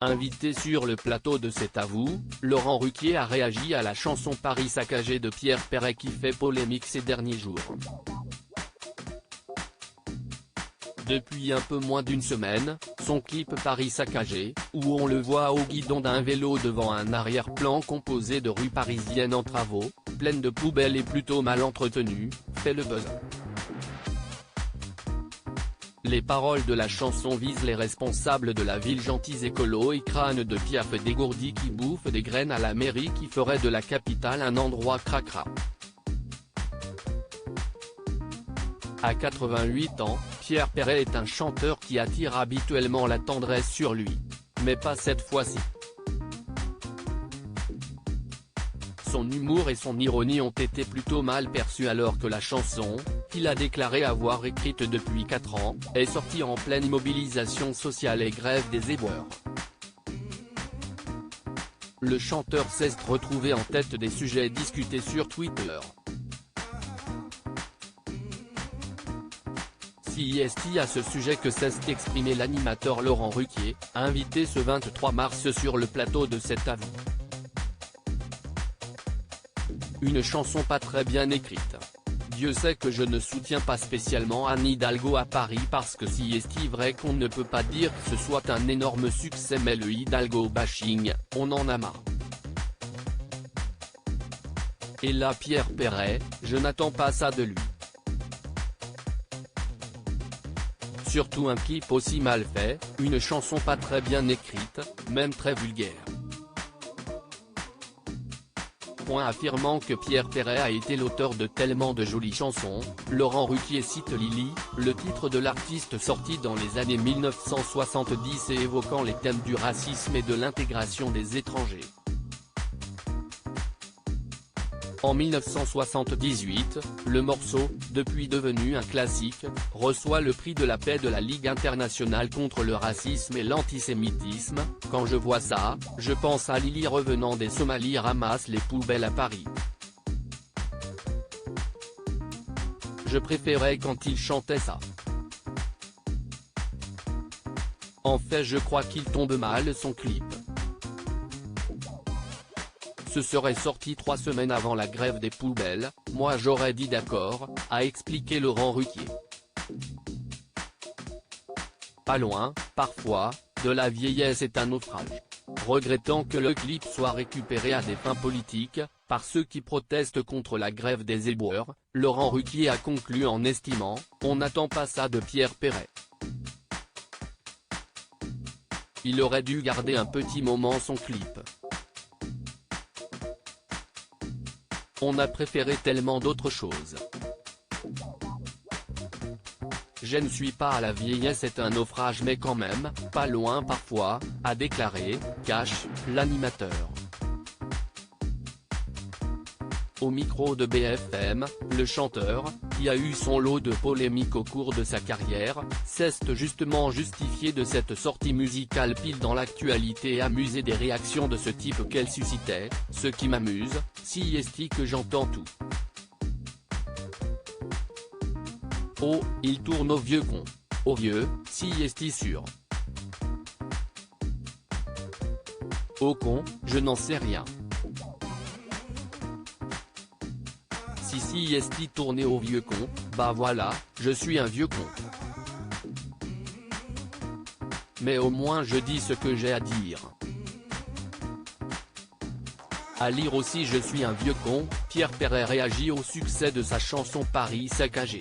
Invité sur le plateau de C'est à vous, Laurent Ruquier a réagi à la chanson Paris saccagé de Pierre Perret qui fait polémique ces derniers jours. Depuis un peu moins d'une semaine, son clip Paris saccagé, où on le voit au guidon d'un vélo devant un arrière-plan composé de rues parisiennes en travaux, pleines de poubelles et plutôt mal entretenues, fait le buzz. Les paroles de la chanson visent les responsables de la ville gentils écolos et crânes de piaf dégourdis qui bouffent des graines à la mairie qui ferait de la capitale un endroit cracra. À 88 ans, Pierre Perret est un chanteur qui attire habituellement la tendresse sur lui. Mais pas cette fois-ci. Son humour et son ironie ont été plutôt mal perçus alors que la chanson, qu'il a déclaré avoir écrite depuis 4 ans, est sortie en pleine mobilisation sociale et grève des éboueurs. Le chanteur s'est retrouvé en tête des sujets discutés sur Twitter. C'est à ce sujet que s'est exprimé l'animateur Laurent Ruquier, invité ce 23 mars sur le plateau de C'est à vous. Une chanson pas très bien écrite. Dieu sait que je ne soutiens pas spécialement Anne Hidalgo à Paris parce que si est vrai qu'on ne peut pas dire que ce soit un énorme succès mais le Hidalgo bashing, on en a marre. Et là Pierre Perret, je n'attends pas ça de lui. Surtout un clip aussi mal fait, une chanson pas très bien écrite, même très vulgaire. Affirmant que Pierre Perret a été l'auteur de tellement de jolies chansons, Laurent Ruquier cite Lily, le titre de l'artiste sorti dans les années 1970 et évoquant les thèmes du racisme et de l'intégration des étrangers. En 1978, le morceau, depuis devenu un classique, reçoit le prix de la paix de la Ligue internationale contre le racisme et l'antisémitisme. Quand je vois ça, je pense à Lily revenant des Somalis ramasse les poubelles à Paris. Je préférais quand il chantait ça. En fait je crois qu'il tombe mal son clip. Ce serait sorti 3 semaines avant la grève des poubelles, moi j'aurais dit d'accord, a expliqué Laurent Ruquier. Pas loin, parfois, de la vieillesse est un naufrage. Regrettant que le clip soit récupéré à des fins politiques, par ceux qui protestent contre la grève des éboueurs, Laurent Ruquier a conclu en estimant, on n'attend pas ça de Pierre Perret. Il aurait dû garder un petit moment son clip. On a préféré tellement d'autres choses. Je ne suis pas à la vieillesse est un naufrage mais quand même, pas loin parfois, a déclaré, Cash, l'animateur. Au micro de BFM, le chanteur, qui a eu son lot de polémiques au cours de sa carrière, s'est justement justifié de cette sortie musicale pile dans l'actualité et amusé des réactions de ce type qu'elle suscitait, ce qui m'amuse, si est que j'entends tout. Oh, il tourne au vieux con. Au vieux, si est sûr. Au con, je n'en sais rien. Si est tourné au vieux con, bah voilà, je suis un vieux con. Mais au moins je dis ce que j'ai à dire. À lire aussi Je suis un vieux con, Pierre Perret réagit au succès de sa chanson Paris saccagé.